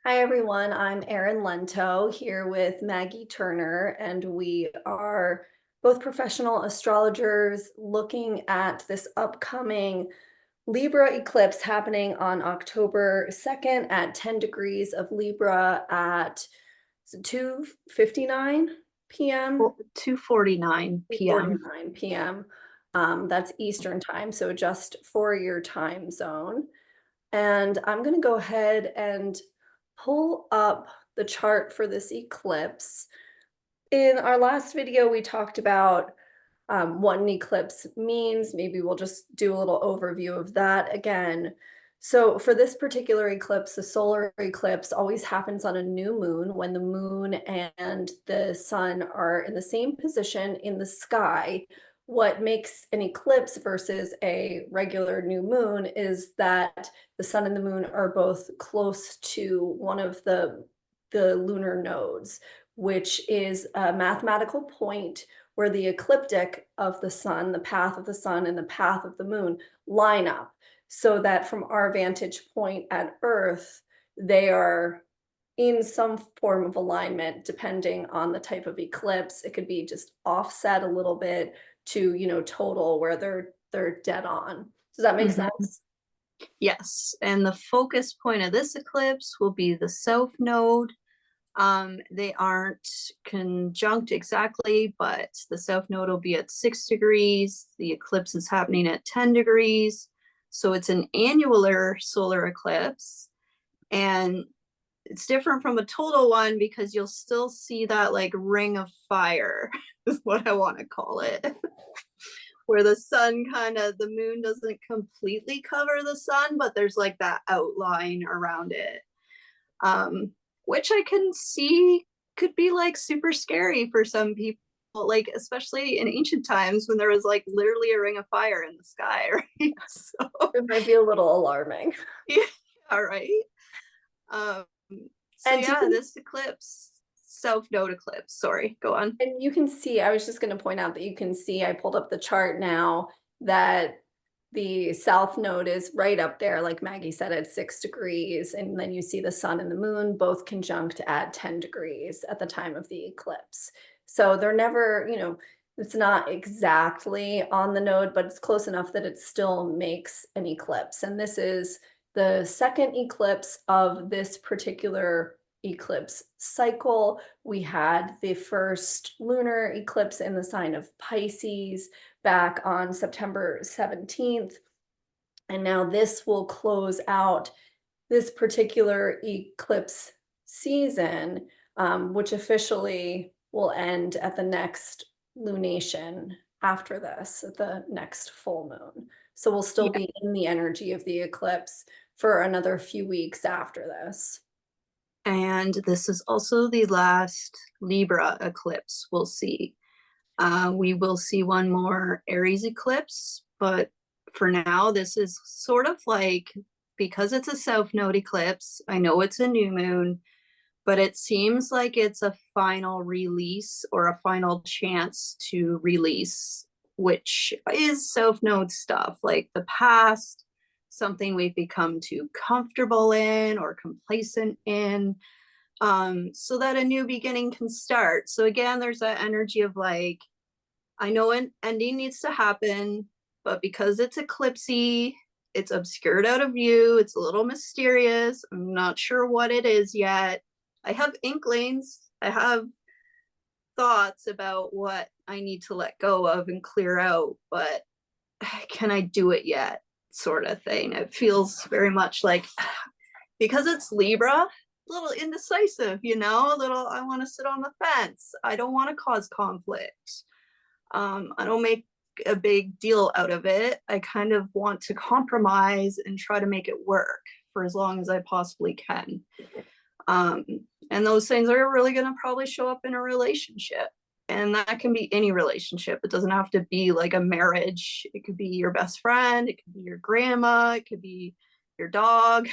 Hi everyone, I'm Erin Lento here with Maggie Turner, and we are both professional astrologers looking at this upcoming Libra eclipse happening on October 2nd at 10 degrees of Libra at 2:59 p.m. 2:49 p.m. 2:49 p.m. That's Eastern time, so just for your time zone. And I'm going to go ahead and pull up the chart for this eclipse. In our last video, we talked about what an eclipse means. Maybe we'll just do a little overview of that again. So for this particular eclipse, the solar eclipse always happens on a new moon when the moon and the sun are in the same position in the sky. What makes an eclipse versus a regular new moon is that the sun and the moon are both close to one of the lunar nodes, which is a mathematical point where the ecliptic of the sun, the path of the sun and the path of the moon line up, so that from our vantage point at Earth, they are in some form of alignment depending on the type of eclipse. It could be just offset a little bit to, total where they're dead on. Does that make Mhm. sense? Yes, and the focus point of this eclipse will be the South Node. They aren't conjunct exactly, but the South Node will be at 6 degrees. The eclipse is happening at 10 degrees. So it's an annular solar eclipse. And it's different from a total one because you'll still see that like ring of fire, is what I want to call it. Where the sun kind of, the moon doesn't completely cover the sun, but there's like that outline around it, um, which I can see could be like super scary for some people, like especially in ancient times when there was like literally a ring of fire in the sky, right? So It might be a little alarming. yeah, right. Um, so And you yeah, can this eclipse, South Node eclipse. Sorry, go on. And you can see, I was just going to point out that you can see, I pulled up the chart now, that the south node is right up there, like Maggie said, at 6 degrees. And then you see the sun and the moon both conjunct at 10 degrees at the time of the eclipse. So they're never, it's not exactly on the node, but it's close enough that it still makes an eclipse. And this is the second eclipse of this particular eclipse cycle. We had the first lunar eclipse in the sign of Pisces back on September 17th. And now this will close out this particular eclipse season, which officially will end at the next lunation after this, at the next full moon. So we'll still Yeah. be in the energy of the eclipse for another few weeks after this. And this is also the last Libra eclipse we'll see. We will see one more Aries eclipse, but for now, this is sort of like, because it's a South Node eclipse, I know it's a new moon, but it seems like it's a final release or a final chance to release, which is South Node stuff, like the past, something we've become too comfortable in or complacent in, so that a new beginning can start. So again, there's that energy of like, I know an ending needs to happen, but because it's eclipsy, it's obscured out of view. It's a little mysterious. I'm not sure what it is yet. I have inklings. I have thoughts about what I need to let go of and clear out, but can I do it yet? Sort of thing. It feels very much like, because it's Libra, a little indecisive, a little, I want to sit on the fence. I don't want to cause conflict. I don't make a big deal out of it. I kind of want to compromise and try to make it work for as long as I possibly can. Um, and those things are really going to probably show up in a relationship. And that can be any relationship. It doesn't have to be like a marriage. It could be your best friend. It could be your grandma. It could be your dog,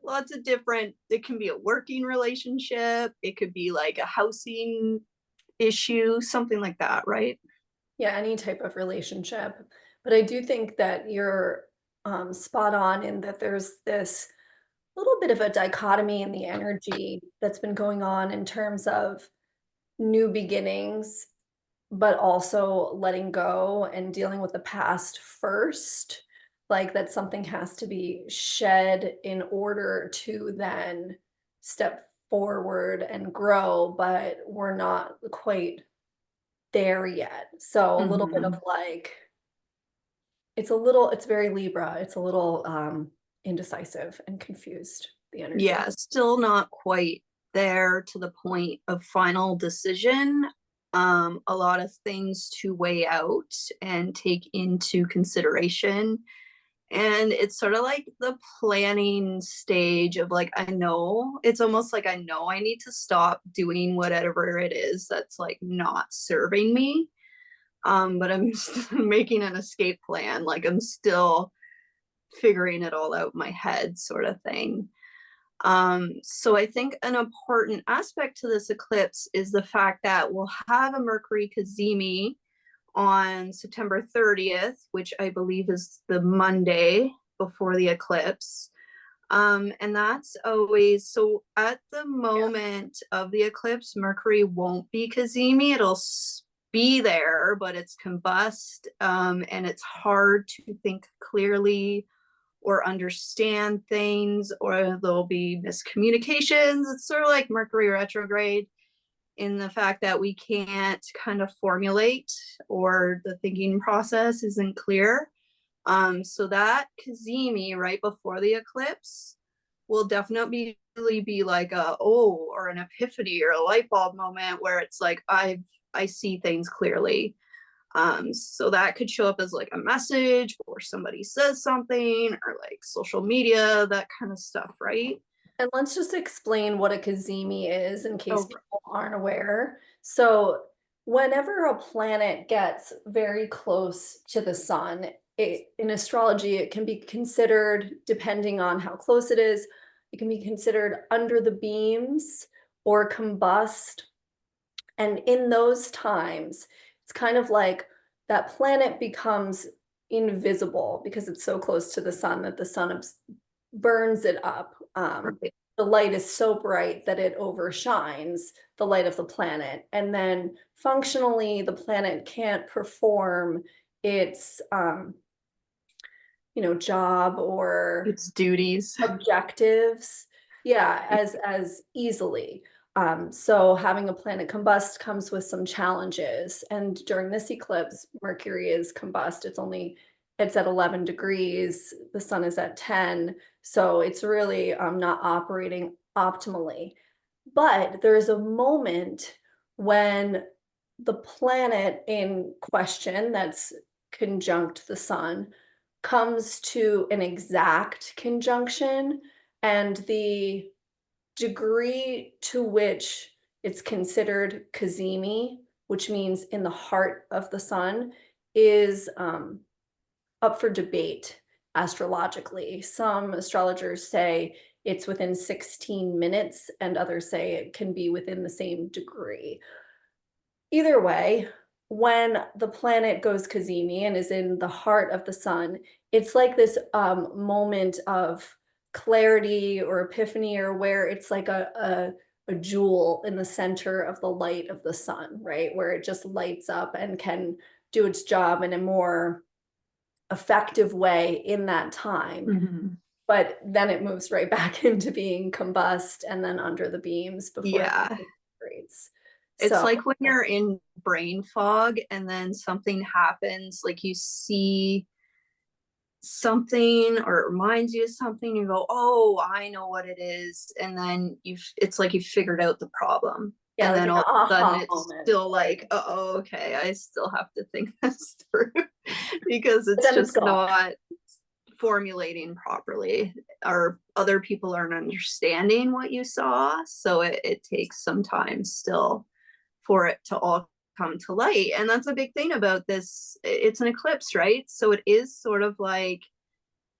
lots of different, it can be a working relationship. It could be like a housing issue, something like that, right? Yeah, any type of relationship. But I do think that you're spot on in that there's this little bit of a dichotomy in the energy that's been going on in terms of new beginnings, but also letting go and dealing with the past first. Like that something has to be shed in order to then step forward and grow, but we're not quite there yet. So a little bit of Mhm. like, it's very Libra. It's a little indecisive and confused, the energy. Yeah, still not quite there to the point of final decision. A lot of things to weigh out and take into consideration. And it's sort of like the planning stage of like, I know it's almost like I know I need to stop doing whatever it is that's like not serving me. But I'm making an escape plan. Like I'm still figuring it all out in my head, sort of thing. So I think an important aspect to this eclipse is the fact that we'll have a Mercury cazimi on September 30th, which I believe is the Monday before the eclipse. And that's always so at the moment of the eclipse, Mercury won't be cazimi. It'll be there, but it's combust, and it's hard to think clearly or understand things, or there'll be miscommunications. It's sort of like Mercury retrograde in the fact that we can't kind of formulate, or the thinking process isn't clear. So that cazimi right before the eclipse will definitely be like a or an epiphany or a light bulb moment where it's like I see things clearly. So that could show up as like a message, or somebody says something, or like social media, that kind of stuff, right? And let's just explain what a cazimi is in case Oh, people aren't aware. So, whenever a planet gets very close to the sun, in astrology, it can be considered, depending on how close it is, it can be considered under the beams or combust. And in those times, it's kind of like that planet becomes invisible because it's so close to the sun that the sun burns it up. right. The light is so bright that it overshines the light of the planet. And then functionally, the planet can't perform its, job or It's duties. objectives, yeah, as easily. So having a planet combust comes with some challenges. And during this eclipse, Mercury is combust. It's at 11 degrees, the sun is at 10. So it's really not operating optimally. But there's a moment when the planet in question that's conjunct the sun comes to an exact conjunction, and the degree to which it's considered cazimi, which means in the heart of the sun, is up for debate astrologically. Some astrologers say it's within 16 minutes, and others say it can be within the same degree. Either way, when the planet goes cazimi and is in the heart of the sun, it's like this moment of clarity or epiphany, or where it's like a jewel in the center of the light of the sun, right? Where it just lights up and can do its job in a more effective way in that time. Mhm. But then it moves right back into being combust and then under the beams before it Yeah. disintegrates. It's So like when you're in brain fog and then something happens, like you see something or it reminds you of something, you go, oh, I know what it is. And then it's like you figured out the problem. yeah, And like then an all of a sudden aha it's moment, still right? like, oh, okay, I still have to think this through because But it's then it's just gone. not formulating properly, or other people aren't understanding what you saw. So it takes some time still for it to all come to light. And that's a big thing about this. It's an eclipse, right? So it is sort of like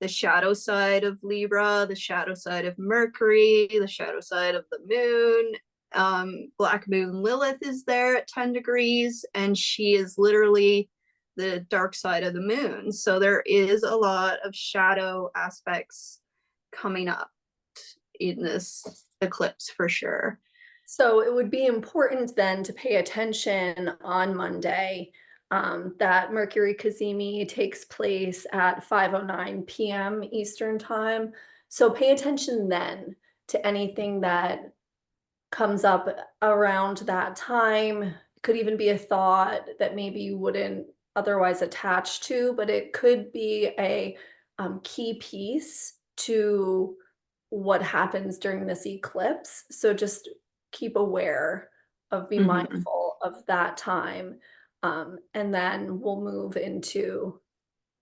the shadow side of Libra, the shadow side of Mercury, the shadow side of the moon. Black moon Lilith is there at 10 degrees, and she is literally the dark side of the moon. So there is a lot of shadow aspects coming up. in this eclipse for sure. So it would be important then to pay attention on Monday, that Mercury cazimi takes place at 5:09 p.m. Eastern time. So pay attention then to anything that comes up around that time. It could even be a thought that maybe you wouldn't otherwise attach to, but it could be a key piece to what happens during this eclipse. So just keep aware of, be Hmm. mindful of that time. And then we'll move into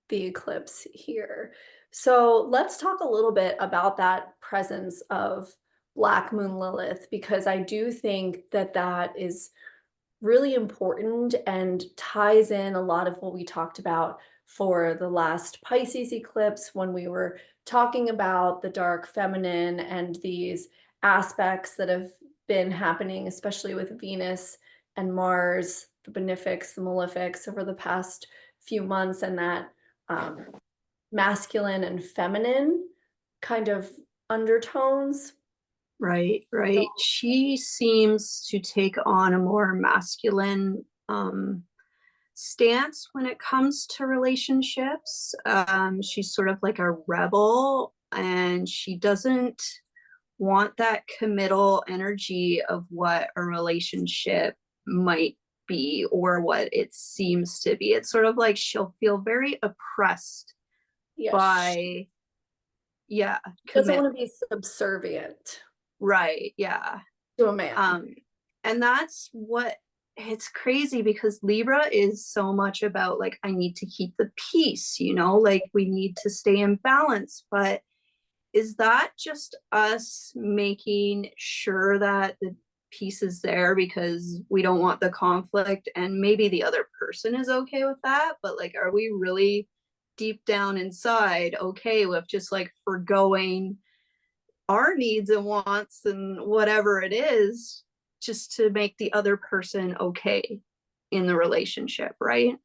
the eclipse here. So let's talk a little bit about that presence of Black Moon Lilith, because I do think that that is really important and ties in a lot of what we talked about for the last Pisces eclipse when we were talking about the dark feminine and these aspects that have been happening, especially with Venus and Mars, the benefics, the malefics over the past few months, and that um, masculine and feminine kind of undertones. Right, So, right. She seems to take on a more masculine stance when it comes to relationships. She's sort of like a rebel, and she doesn't want that committal energy of what a relationship might be or what it seems to be. It's sort of like she'll feel very oppressed yes, by, yeah, she doesn't commit. want to be subservient Right, yeah. to a man. Um, and that's what, it's crazy because Libra is so much about like, I need to keep the peace, you know, like we need to stay in balance. But is that just us making sure that the peace is there because we don't want the conflict and maybe the other person is okay with that? But like, are we really deep down inside okay with just like forgoing our needs and wants and whatever it is just to make the other person okay in the relationship, right?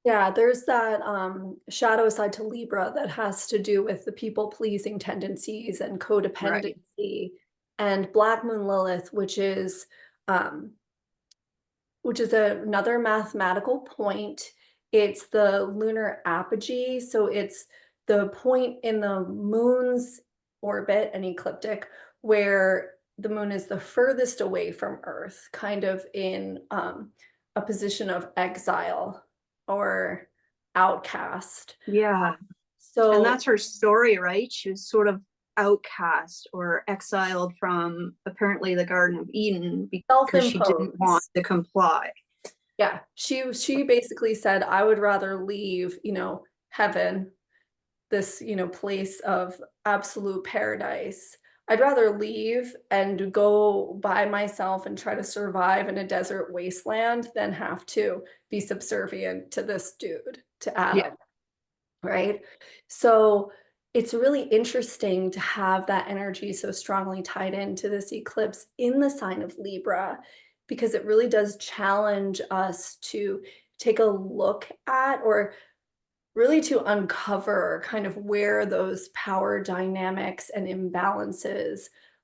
Yeah, there's that shadow side to Libra that has to do with the people pleasing tendencies and Right. codependency, and Black Moon Lilith, um, which is another mathematical point. It's the lunar apogee, so it's the point in the moon's orbit, an ecliptic, where the moon is the furthest away from Earth, kind of in a position of exile or outcast. Yeah. And So that's her story, right? She was sort of outcast or exiled from apparently the Garden of Eden because she didn't want self-imposed. to comply. Yeah, she basically said, "I would rather leave, heaven, this, place of absolute paradise. I'd rather leave and go by myself and try to survive in a desert wasteland than have to be subservient to this dude, to Yeah. Adam." Right? So it's really interesting to have that energy so strongly tied into this eclipse in the sign of Libra, because it really does challenge us to take a look at, or really to uncover kind of where those power dynamics and imbalances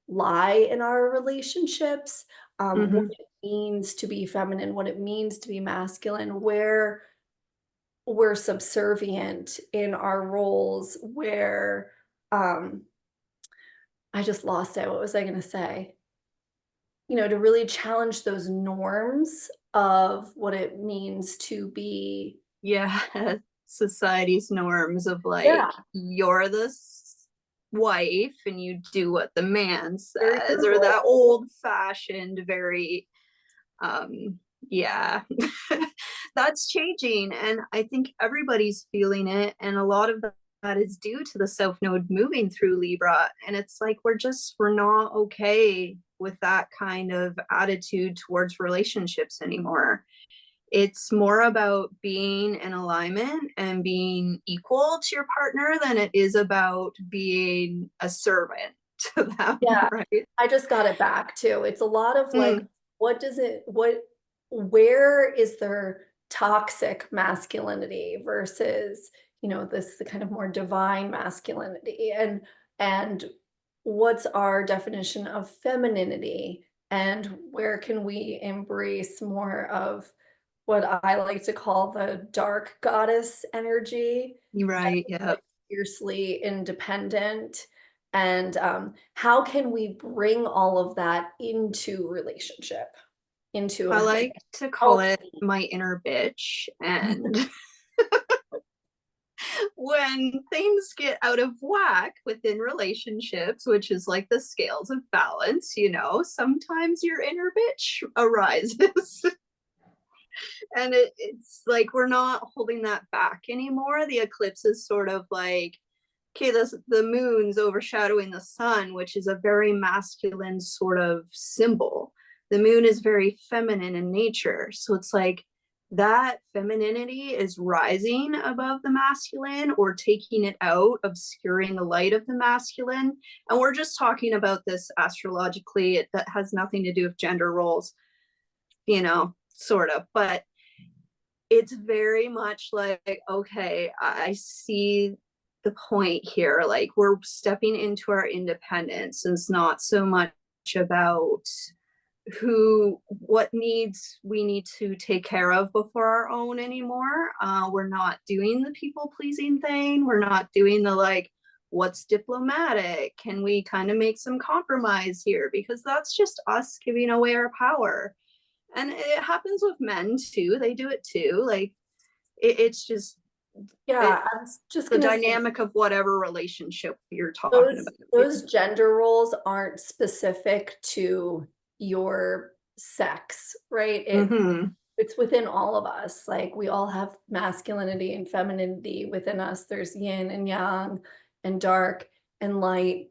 lie in our relationships, what Hmm. it means to be feminine, what it means to be masculine, where we're subservient in our roles, where I just lost it. What was I gonna say? To really challenge those norms of what it means to be. Yeah. Society's norms of like, Yeah, you're wife and you do what the man very says, your or that role. old fashioned, very yeah. That's changing, and I think everybody's feeling it, and a lot of that is due to the south node moving through Libra, and it's like we're not okay with that kind of attitude towards relationships anymore. It's more about being in alignment and being equal to your partner than it is about being a servant to them. Yeah, Right. I just got it back too. It's a lot of like, Mm, where is their toxic masculinity versus, this the kind of more divine masculinity, and what's our definition of femininity and where can we embrace more of what I like to call the dark goddess energy, You're that right, is, yeah. like, fiercely independent, and, how can we bring all of that into relationship, into I a like to call it healthy. my inner bitch, and when things get out of whack within relationships, which is like the scales of balance, sometimes your inner bitch arises. And it's like we're not holding that back anymore. The eclipse is sort of like, okay, the moon's overshadowing the sun, which is a very masculine sort of symbol. The moon is very feminine in nature. So it's like that femininity is rising above the masculine or taking it out, obscuring the light of the masculine. And we're just talking about this astrologically. That has nothing to do with gender roles, sort of. But it's very much like, okay, I see the point here. Like we're stepping into our independence, and it's not so much about what needs we need to take care of before our own anymore. We're not doing the people pleasing thing. We're not doing the like, what's diplomatic? Can we kind of make some compromise here? Because that's just us giving away our power. And it happens with men too. They do it too. Like it's just Yeah, it, I was just the gonna say dynamic of whatever relationship you're talking those about. those gender roles aren't specific to your sex, right? Mm-hmm. It's within all of us. Like we all have masculinity and femininity within us. There's yin and yang and dark and light.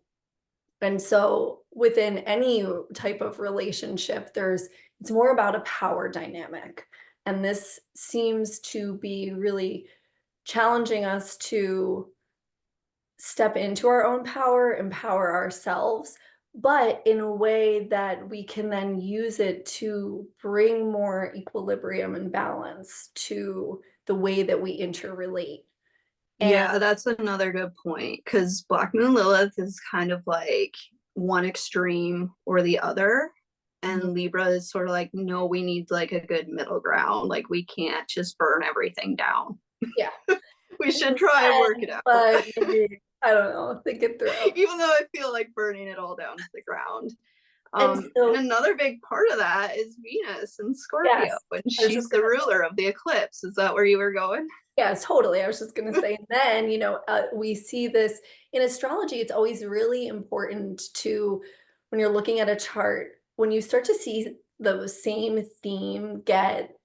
And so within any type of relationship, it's more about a power dynamic. And this seems to be really challenging us to step into our own power, empower ourselves, but in a way that we can then use it to bring more equilibrium and balance to the way that we interrelate. And Yeah, that's another good point because Black Moon Lilith is kind of like one extreme or the other. Mhm. And Libra is sort of like, no, we need like a good middle ground. Like, we can't just burn everything down. Yeah, We you should try and work can, it out. but maybe, I don't know, think it through. Even though I feel like burning it all down to the ground. And And so, another big part of that is Venus and Scorpio, yes, and I was just she's the gonna ruler of the eclipse. Is that where you were going? yeah, totally. I was just gonna say, and then, we see this in astrology, it's always really important to when you're looking at a chart, when you start to see the same theme get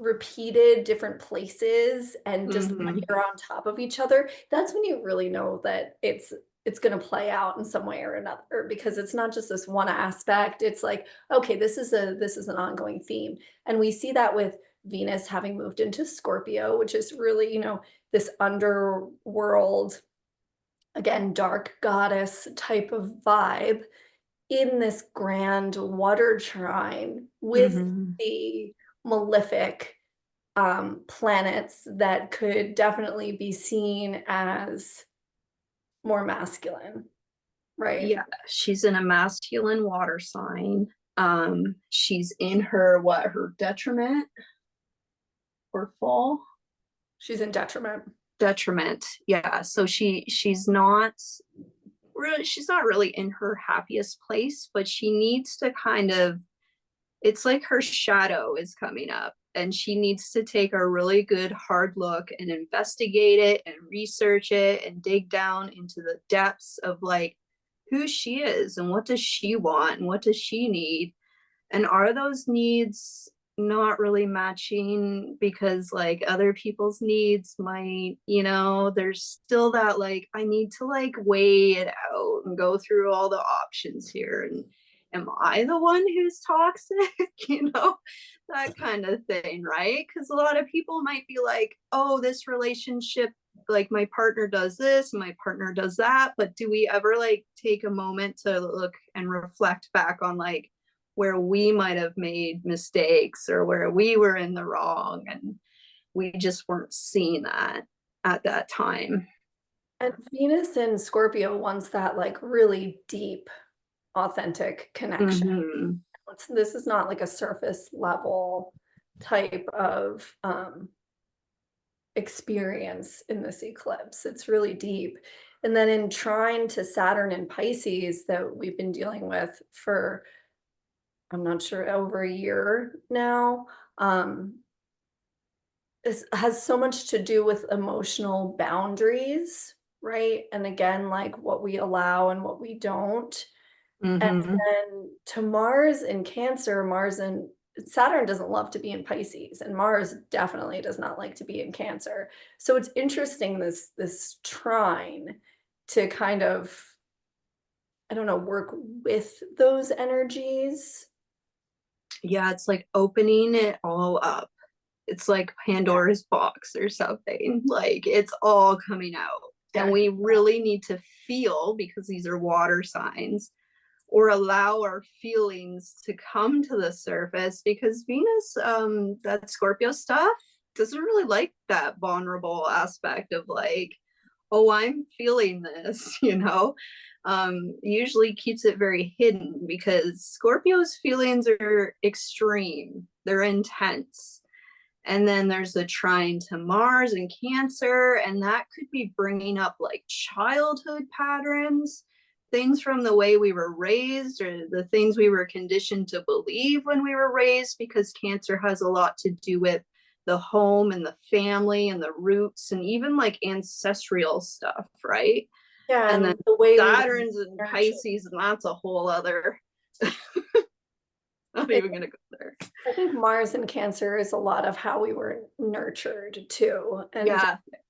repeated different places and just Mm-hmm. layer on top of each other, that's when you really know that it's gonna play out in some way or another because it's not just this one aspect. It's like, okay, this is an ongoing theme. And we see that with Venus having moved into Scorpio, which is really, this underworld, again, dark goddess type of vibe in this grand water trine with Mm-hmm. the malefic planets that could definitely be seen as more masculine, right? Yeah, she's in a masculine water sign. She's in her detriment or fall? She's in detriment. Detriment. Yeah. So she's not really in her happiest place, but she needs to kind of, it's like her shadow is coming up, and she needs to take a really good hard look and investigate it and research it and dig down into the depths of like who she is and what does she want and what does she need, and are those needs not really matching because like other people's needs might, there's still that like I need to like weigh it out and go through all the options here, and am I the one who's toxic? That kind of thing, right? Because a lot of people might be like, oh, this relationship, like my partner does this, my partner does that, but do we ever like take a moment to look and reflect back on like where we might have made mistakes or where we were in the wrong and we just weren't seeing that at that time? And Venus in Scorpio wants that, like, really deep, authentic connection. Hmm. This is not like a surface level type of, experience in this eclipse. It's really deep. And then in trine to Saturn and Pisces that we've been dealing with for, I'm not sure, over a year now, um, this has so much to do with emotional boundaries, right? And again, like what we allow and what we don't. And Hmm. then to Mars in Cancer, Mars and Saturn doesn't love to be in Pisces, and Mars definitely does not like to be in Cancer. So it's interesting this trine to kind of, I don't know, work with those energies. Yeah, it's like opening it all up. It's like Yeah, Pandora's box or something. Like it's all coming out. And yeah, we really need to feel, because these are water signs, or allow our feelings to come to the surface, because Venus, that Scorpio stuff, doesn't really like that vulnerable aspect of like, oh, I'm feeling this, you know? Usually keeps it very hidden, because Scorpio's feelings are extreme, they're intense. And then there's the trine to Mars and Cancer, and that could be bringing up like childhood patterns, things from the way we were raised, or the things we were conditioned to believe when we were raised, because Cancer has a lot to do with the home and the family and the roots and even like ancestral stuff, right? yeah, And then and the way we were Saturn's in nurtured. Pisces, and that's a whole other, not It, even gonna go there. I think Mars in Cancer is a lot of how we were nurtured too, and Yeah, very.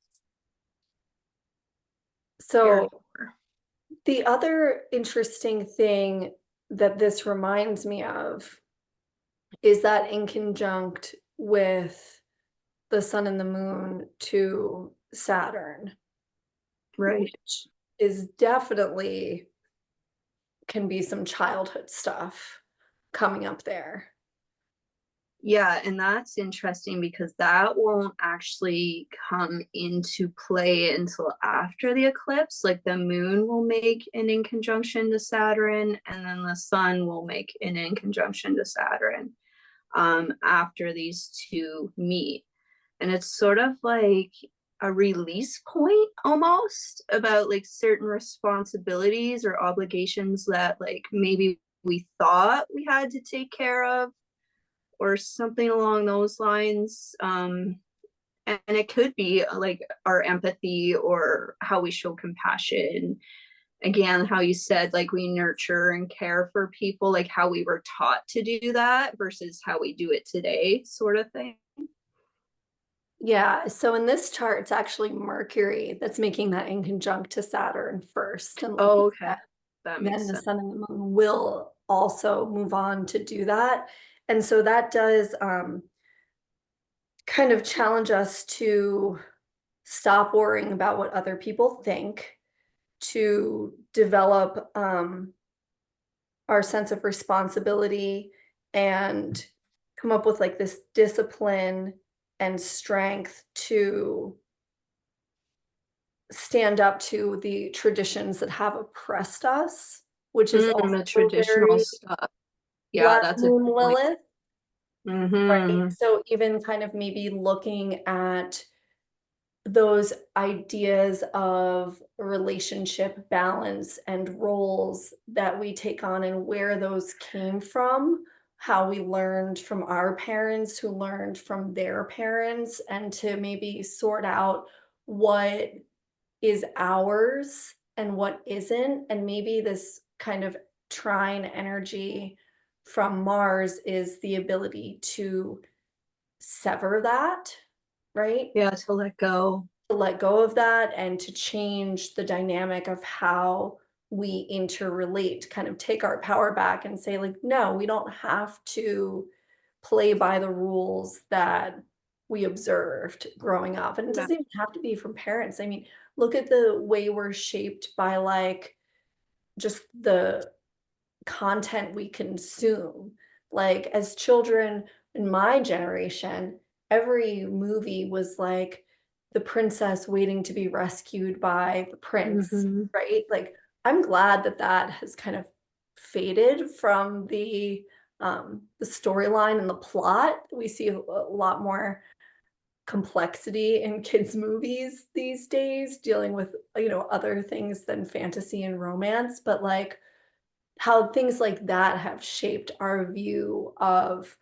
so the other interesting thing that this reminds me of is that in conjunct with the sun and the moon to Saturn, Right. which is definitely can be some childhood stuff coming up there. Yeah, and that's interesting, because that won't actually come into play until after the eclipse. Like the moon will make an in conjunction to Saturn, and then the sun will make an in conjunction to Saturn, after these two meet. And it's sort of like a release point almost, about like certain responsibilities or obligations that like maybe we thought we had to take care of, or something along those lines. And it could be like our empathy, or how we show compassion. Again, how you said like we nurture and care for people, like how we were taught to do that versus how we do it today, sort of thing. Yeah, so in this chart, it's actually Mercury that's making that in conjunct to Saturn first, and like you Oh, said, okay. That then makes the sense. sun and the moon will also move on to do that. And so that does kind of challenge us to stop worrying about what other people think, to develop our sense of responsibility and come up with like this discipline and strength to stand up to the traditions that have oppressed us, which is The also traditional very stuff. Yeah, Black that's a Moon good point. Lilith, right? Mm-hmm. So even kind of maybe looking at those ideas of relationship balance and roles that we take on and where those came from, how we learned from our parents who learned from their parents, and to maybe sort out what is ours and what isn't. And maybe this kind of trine energy from Mars is the ability to sever that, right? Yeah, to let go. To let go of that and to change the dynamic of how we interrelate, kind of take our power back and say, like, no, we don't have to play by the rules that we observed growing up. And it Yeah. doesn't even have to be from parents. I mean, look at the way we're shaped by like just the content we consume. Like as children in my generation, every movie was like the princess waiting to be rescued by the prince, Hmm. right? Like, I'm glad that that has kind of faded from the storyline and the plot. We see a lot more complexity in kids' movies these days, dealing with, other things than fantasy and romance, but, like, how things like that have shaped our view of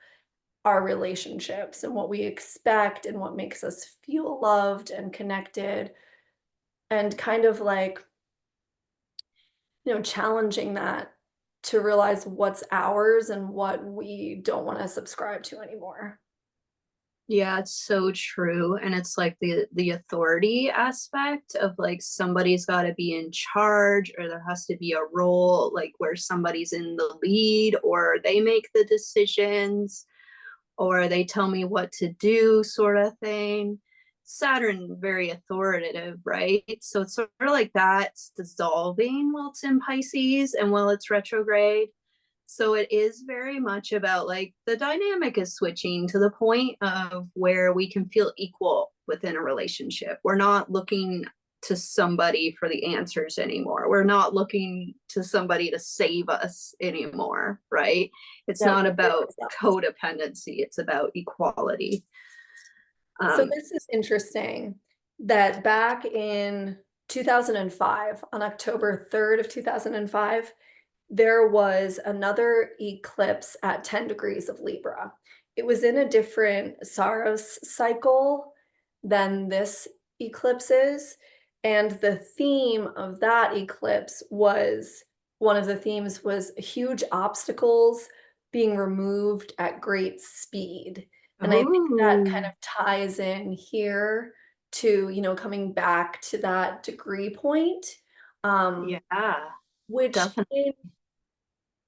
our relationships and what we expect and what makes us feel loved and connected, and kind of like, challenging that to realize what's ours and what we don't wanna subscribe to anymore. Yeah, it's so true. And it's like the authority aspect of like somebody's got to be in charge, or there has to be a role like where somebody's in the lead, or they make the decisions, or they tell me what to do, sort of thing. Saturn, very authoritative, right? So it's sort of like that's dissolving while it's in Pisces and while it's retrograde. So it is very much about like the dynamic is switching to the point of where we can feel equal within a relationship. We're not looking to somebody for the answers anymore. We're not looking to somebody to save us anymore, right? It's Yep, not for about ourselves. codependency, it's about equality. So Um, this is interesting that back in 2005, on October 3rd of 2005, there was another eclipse at 10 degrees of Libra. It was in a different Saros cycle than this eclipse is, and the theme of that eclipse was one of the themes was huge obstacles being removed at great speed. And I think that kind oh, of ties in here to, coming back to that degree point, um, yeah, which definitely.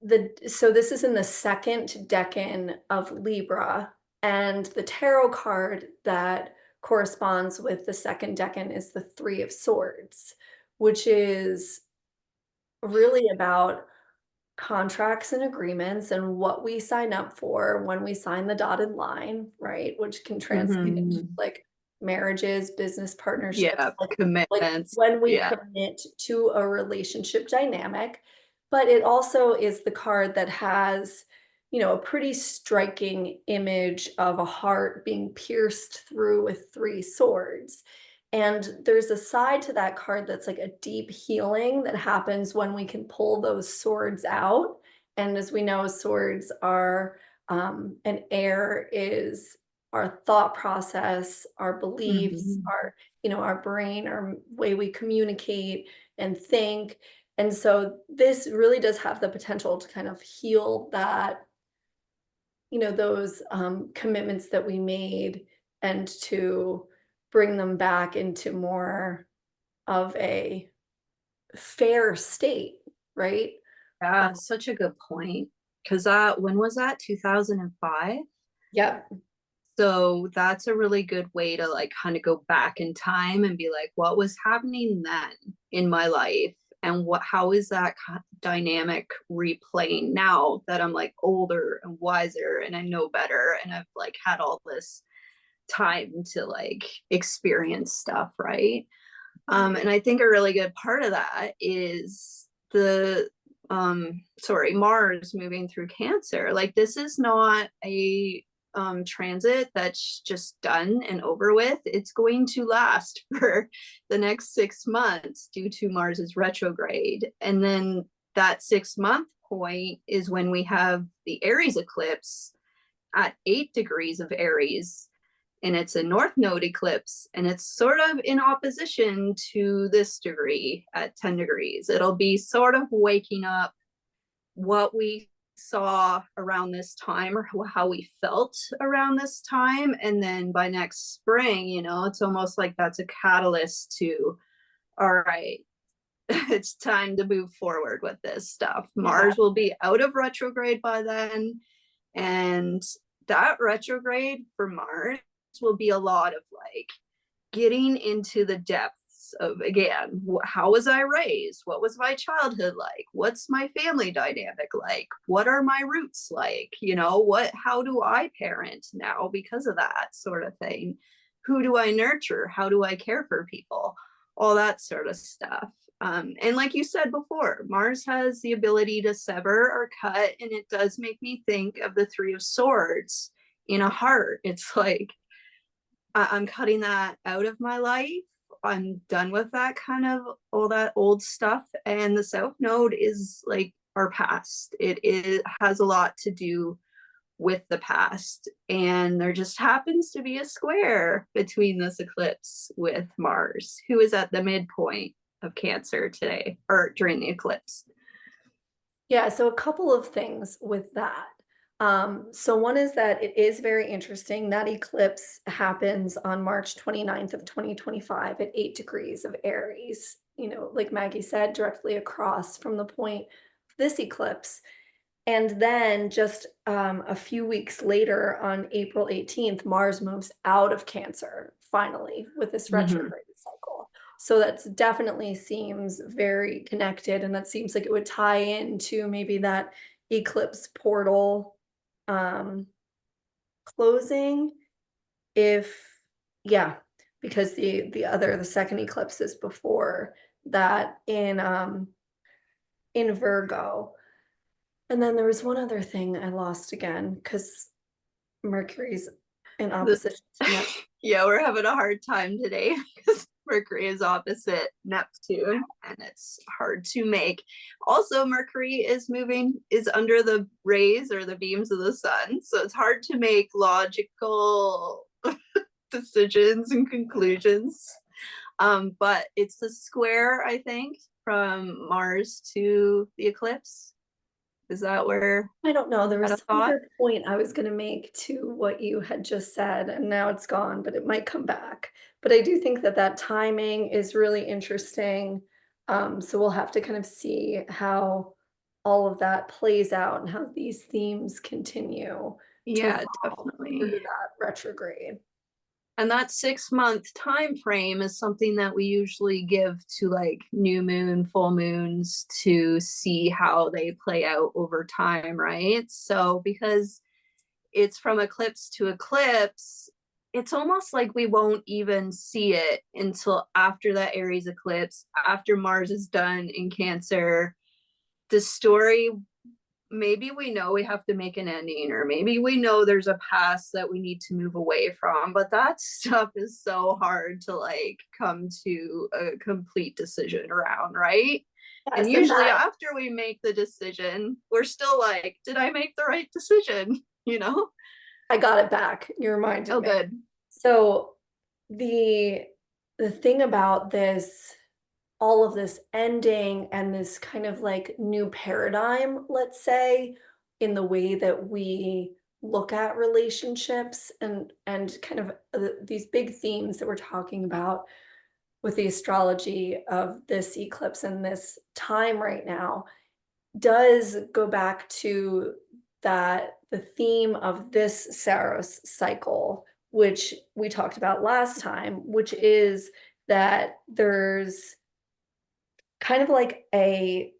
in so this is in the second decan of Libra, and the tarot card that corresponds with the second decan is the Three of Swords, which is really about contracts and agreements and what we sign up for when we sign the dotted line, right? Which can translate into Hmm. like marriages, business partnerships, Yeah, like commitments. when we Yeah. commit to a relationship dynamic. But it also is the card that has, a pretty striking image of a heart being pierced through with three swords. And there's a side to that card that's like a deep healing that happens when we can pull those swords out. And as we know, swords are, and air is our thought process, our beliefs, Hmm. our brain, our way we communicate and think. And so this really does have the potential to kind of heal that, those commitments that we made, and to bring them back into more of a fair state, right? Yeah, Um, such a good point. Because that, when was that? 2005? yeah, So that's a really good way to like kind of go back in time and be like, what was happening then in my life? And how is that dynamic replaying now that I'm like older and wiser and I know better and I've like had all this time to like experience stuff, right? And I think a really good part of that is the Mars moving through Cancer. Like this is not a transit that's just done and over with. It's going to last for the next 6 months due to Mars's retrograde. And then that 6 month point is when we have the Aries eclipse at 8 degrees of Aries, and it's a north node eclipse, and it's sort of in opposition to this degree at 10 degrees. It'll be sort of waking up what we saw around this time, or how we felt around this time. And then by next spring, it's almost like that's a catalyst to, all right, it's time to move forward with this stuff. yeah, Mars will be out of retrograde by then, and that retrograde for Mars will be a lot of like getting into the depths of, again, how was I raised? What was my childhood like? What's my family dynamic like? What are my roots like? How do I parent now because of that sort of thing? who do I nurture? How do I care for people? All that sort of stuff. And like you said before, Mars has the ability to sever or cut, and it does make me think of the Three of Swords in a heart. It's like I'm cutting that out of my life. I'm done with that kind of all that old stuff. And the South Node is like our past. It has a lot to do with the past. And there just happens to be a square between this eclipse with Mars, who is at the midpoint of Cancer today or during the eclipse. Yeah, so a couple of things with that. So one is that it is very interesting. That eclipse happens on March 29th of 2025 at 8 degrees of Aries, like Maggie said, directly across from the point of this eclipse. And then just a few weeks later, on April 18th, Mars moves out of Cancer, finally, with this retrograde cycle. So that's definitely seems very connected, and that seems like it would tie into maybe that eclipse portal closing. If yeah, because the second eclipse is before that in Virgo. And then there was one other thing I lost again because Mercury's in The, opposition to Neptune. yeah, we're having a hard time today because Mercury is opposite Neptune and it's hard to make. Also, Mercury is under the rays or the beams of the sun. So it's hard to make logical decisions and conclusions. But it's the square, I think, from Mars to the eclipse. Is that where I don't know. There I had was a some thought? other point I was going to make to what you had just said, and now it's gone, but it might come back. But I do think that that timing is really interesting. So we'll have to kind of see how all of that plays out and how these themes continue to Yeah, evolve through definitely. that retrograde. And that 6 month time frame is something that we usually give to like new moon, full moons to see how they play out over time, right? So because it's from eclipse to eclipse, it's almost like we won't even see it until after that Aries eclipse, after Mars is done in Cancer. The story, maybe we know we have to make an ending, or maybe we know there's a past that we need to move away from, but that stuff is so hard to like come to a complete decision around, right? And Yes, and usually that after we make the decision, we're still like, did I make the right decision? You know? I got it back. You reminded Oh, me. good. So the the thing about this, all of this ending and this kind of like new paradigm, let's say, in the way that we look at relationships and kind of these big themes that we're talking about with the astrology of this eclipse and this time right now does go back to that the theme of this Saros cycle, which we talked about last time, which is that there's kind of like a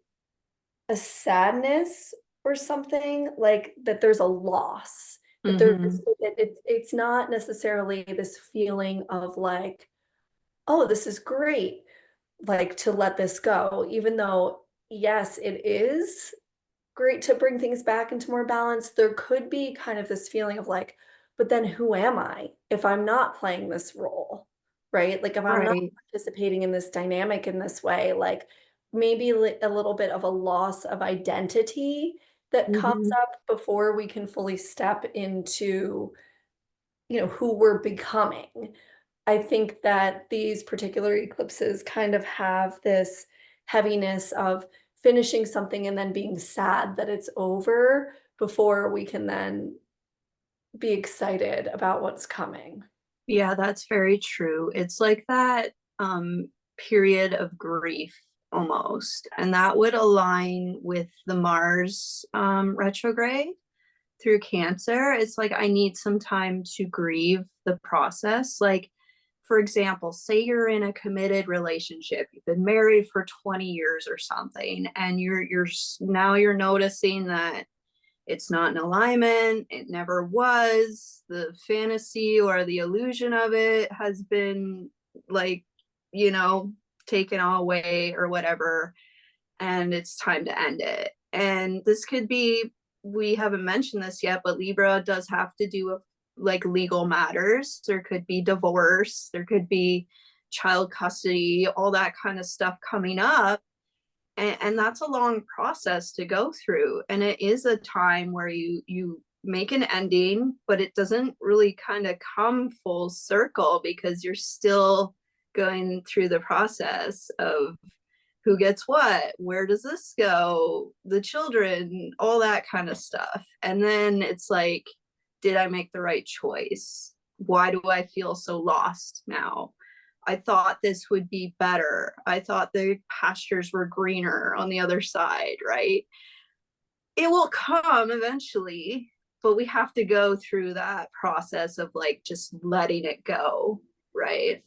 sadness or something, like that there's a loss, that there's Mm-hmm. it's not necessarily this feeling of like, oh, this is great, like to let this go, even though yes, it is great to bring things back into more balance. There could be kind of this feeling of like, but then who am I if I'm not playing this role? Right? Like if I'm not Right. participating in this dynamic in this way, like maybe a little bit of a loss of identity that comes Mm-hmm. up before we can fully step into, who we're becoming. I think that these particular eclipses kind of have this heaviness of finishing something and then being sad that it's over before we can then be excited about what's coming. Yeah, that's very true. It's like that period of grief almost. And that would align with the Mars retrograde through Cancer. It's like I need some time to grieve the process. Like, for example, say you're in a committed relationship, you've been married for 20 years or something, and you're now you're noticing that It's not in alignment. It never was. The fantasy or the illusion of it has been like, you know, taken away or whatever. And it's time to end it. And this could be, we haven't mentioned this yet, but Libra does have to do with like legal matters. There could be divorce, there could be child custody, all that kind of stuff coming up. And that's a long process to go through. And it is a time where you make an ending, but it doesn't really kind of come full circle because you're still going through the process of who gets what, where does this go, the children, all that kind of stuff. And then it's like, did I make the right choice? Why do I feel so lost now? I thought this would be better. I thought the pastures were greener on the other side, right? It will come eventually, but we have to go through that process of like just letting it go, right?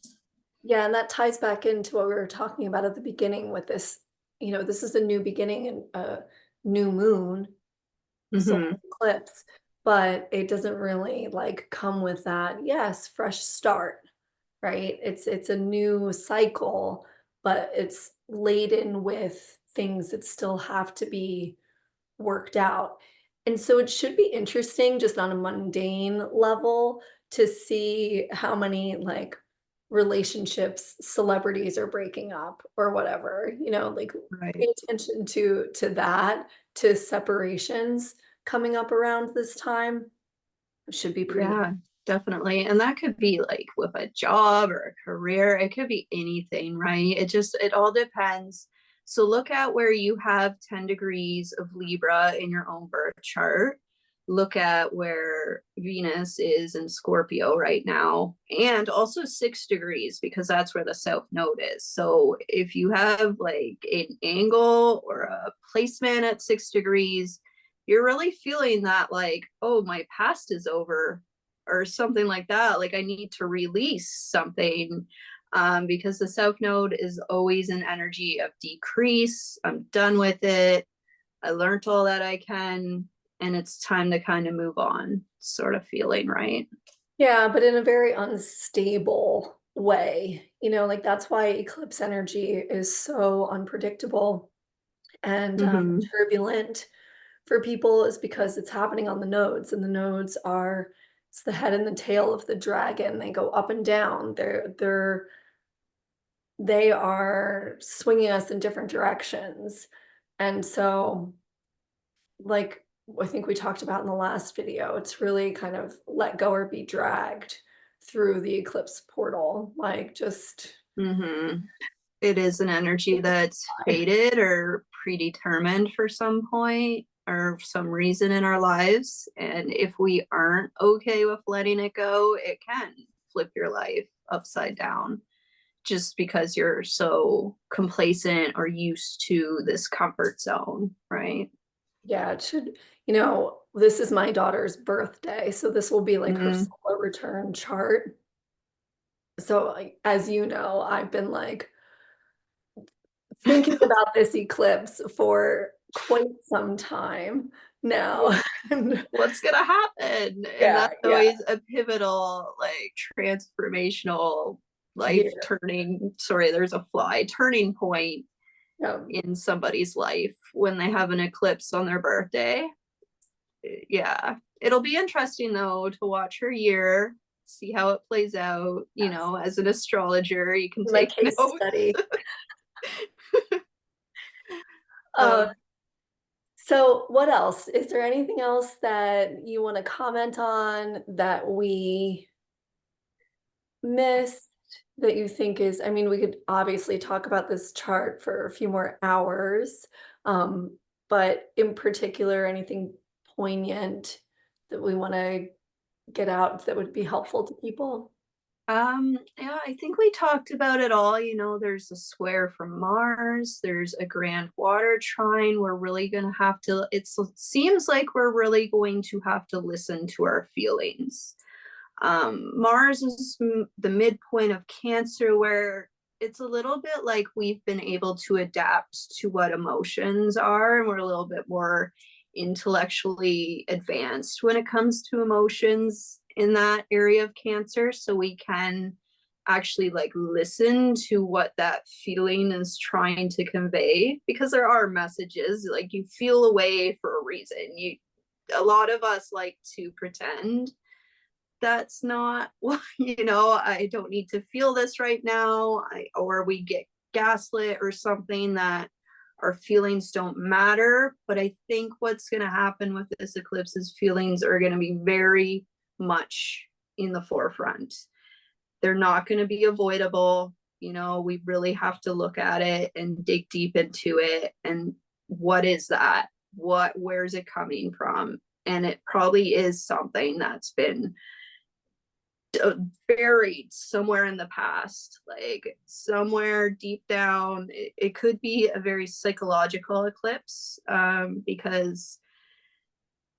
Yeah, and that ties back into what we were talking about at the beginning with this, this is a new beginning and a new moon, solar Mm-hmm. eclipse, but it doesn't really like come with that, yes, fresh start, right? It's a new cycle, but it's laden with things that still have to be worked out. And so it should be interesting just on a mundane level to see how many like relationships celebrities are breaking up or whatever, like pay Right. attention to that, to separations coming up around this time. It should be pretty. Yeah, definitely. And that could be like with a job or a career. It could be anything, right? It all depends. So look at where you have 10 degrees of Libra in your own birth chart. Look at where Venus is in Scorpio right now, and also 6 degrees because that's where the South Node is. So if you have like an angle or a placement at 6 degrees, you're really feeling that like, oh, my past is over or something like that. Like I need to release something, because the South Node is always an energy of decrease. I'm done with it. I learned all that I can, and it's time to kind of move on, sort of feeling, right? Yeah, but in a very unstable way, like that's why eclipse energy is so unpredictable and Mm-hmm. turbulent for people is because it's happening on the nodes, and the nodes are it's the head and the tail of the dragon. They go up and down. They are swinging us in different directions. And so, like I think we talked about in the last video, it's really kind of let go or be dragged through the eclipse portal. Like just Mm-hmm. It is an energy that's fated or predetermined for some point or some reason in our lives. And if we aren't okay with letting it go, it can flip your life upside down just because you're so complacent or used to this comfort zone, right? yeah, it should, this is my daughter's birthday, so this will be like her Mm-hmm. solar return chart. So, like, as you know, I've been like thinking about this eclipse for quite some time now. And What's gonna happen? And yeah, that's yeah, always a pivotal, like transformational, life year. turning, sorry, there's a fly, turning point Yeah. in somebody's life when they have an eclipse on their birthday. Yeah. It'll be interesting though to watch her year, see how it plays out. Yes. As an astrologer, you can My take case notes. study. Uh, Um, so what else? Is there anything else that you want to comment on that we missed that you think is, I mean, we could obviously talk about this chart for a few more hours, but in particular, anything poignant that we want to get out that would be helpful to people? yeah, I think we talked about it all. There's a square from Mars, there's a grand water trine. We're really gonna have to, it seems like we're really going to have to listen to our feelings. Mars is the midpoint of Cancer, where it's a little bit like we've been able to adapt to what emotions are, and we're a little bit more intellectually advanced when it comes to emotions in that area of Cancer, so we can actually like listen to what that feeling is trying to convey, because there are messages like you feel a way for a reason. A lot of us like to pretend that's not what, I don't need to feel this right now. Or we get gaslit or something, that our feelings don't matter. But I think what's going to happen with this eclipse is feelings are going to be very much in the forefront. They're not going to be avoidable. We really have to look at it and dig deep into it. And what is that? Where's it coming from? And it probably is something that's been buried somewhere in the past, like somewhere deep down. It could be a very psychological eclipse, because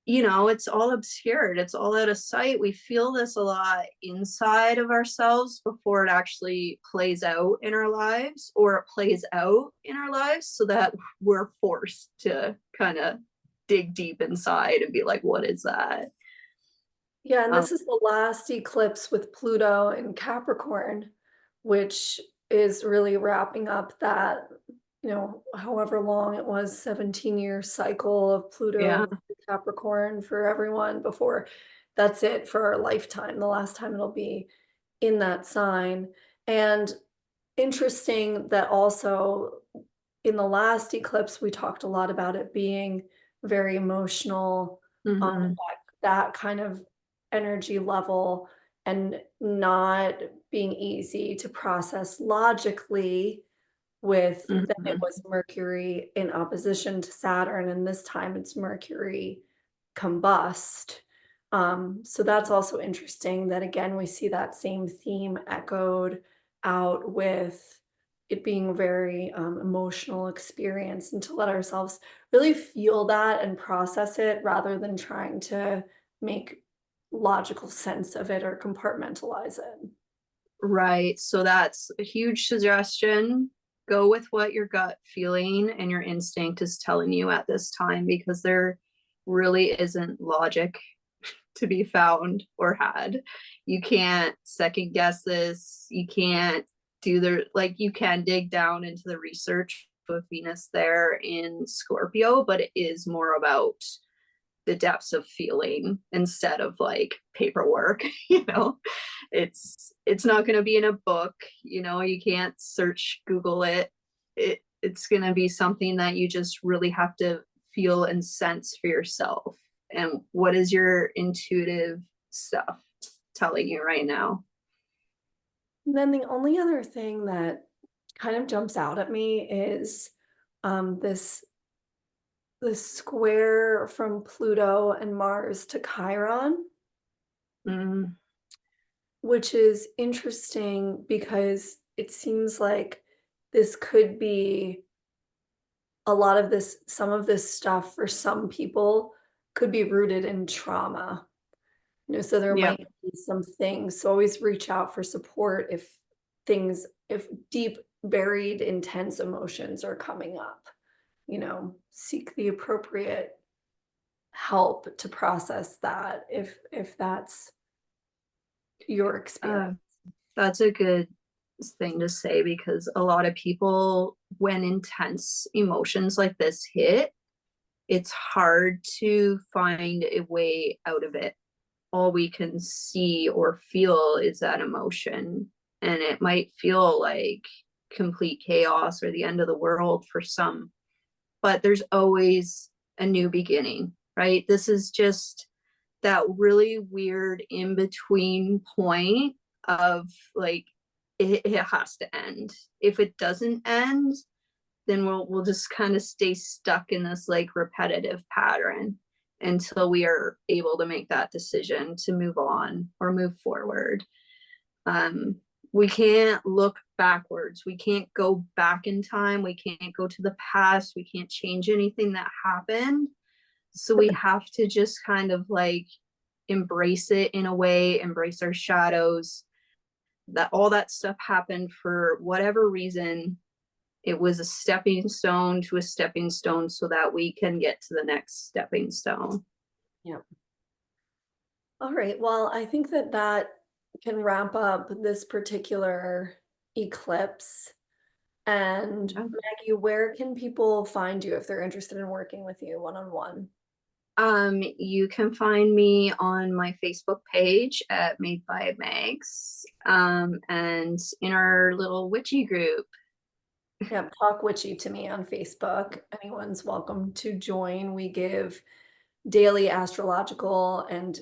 it's all obscured, it's all out of sight. We feel this a lot inside of ourselves before it actually plays out in our lives, or it plays out in our lives so that we're forced to kind of dig deep inside and be like, what is that? Yeah, and um, this is the last eclipse with Pluto in Capricorn, which is really wrapping up that, however long it was, 17-year cycle of yeah. Pluto in Capricorn for everyone before that's it for our lifetime. The last time it'll be in that sign. And interesting that also in the last eclipse, we talked a lot about it being very emotional, Mm-hmm. that kind of energy level, and not being easy to process logically, with that it Mm-hmm. was Mercury in opposition to Saturn, and this time it's Mercury combust. So that's also interesting that again we see that same theme echoed out with it being a very emotional experience, and to let ourselves really feel that and process it rather than trying to make logical sense of it or compartmentalize it. Right. So that's a huge suggestion. Go with what your gut feeling and your instinct is telling you at this time, because there really isn't logic to be found or had. You can't second guess this. You can't you can dig down into the research with Venus there in Scorpio, but it is more about the depths of feeling instead of like paperwork. It's not going to be in a book. You can't search Google it's going to be something that you just really have to feel and sense for yourself. And what is your intuitive stuff telling you right now? And then the only other thing that kind of jumps out at me is this square from Pluto and Mars to Chiron, Mm, which is interesting because it seems like this could be a lot of this, some of this stuff for some people could be rooted in trauma. So there yep. might be some things. So always reach out for support if deep, buried, intense emotions are coming up. Seek the appropriate help to process that if that's your Uh, experience. that's a good thing to say, because a lot of people, when intense emotions like this hit, it's hard to find a way out of it. All we can see or feel is that emotion. And it might feel like complete chaos or the end of the world for some, but there's always a new beginning, right? This is just that really weird in between point of like, it has to end. If it doesn't end, then we'll just kind of stay stuck in this like repetitive pattern until we are able to make that decision to move on or move forward. um we can't look backwards, we can't go back in time, we can't go to the past, we can't change anything that happened. So we have to just kind of like embrace it in a way, embrace our shadows, that all that stuff happened for whatever reason. it was a stepping stone to a stepping stone so that we can get to the next stepping stone. Yeah. All right. Well, I think that that can wrap up this particular eclipse. And Yeah. Maggie, where can people find you if they're interested in working with you one-on-one? You can find me on my Facebook page at Made by Mags, and in our little witchy group. Yep, talk witchy to me on Facebook. Anyone's welcome to join. We give daily astrological and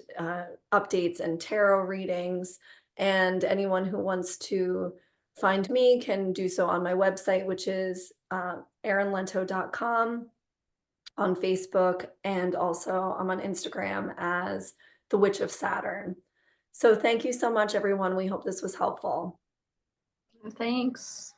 updates and tarot readings. And anyone who wants to find me can do so on my website, which is erinlento.com, on Facebook, and also I'm on Instagram as the Witch of Saturn. So thank you so much, everyone. We hope this was helpful. Thanks.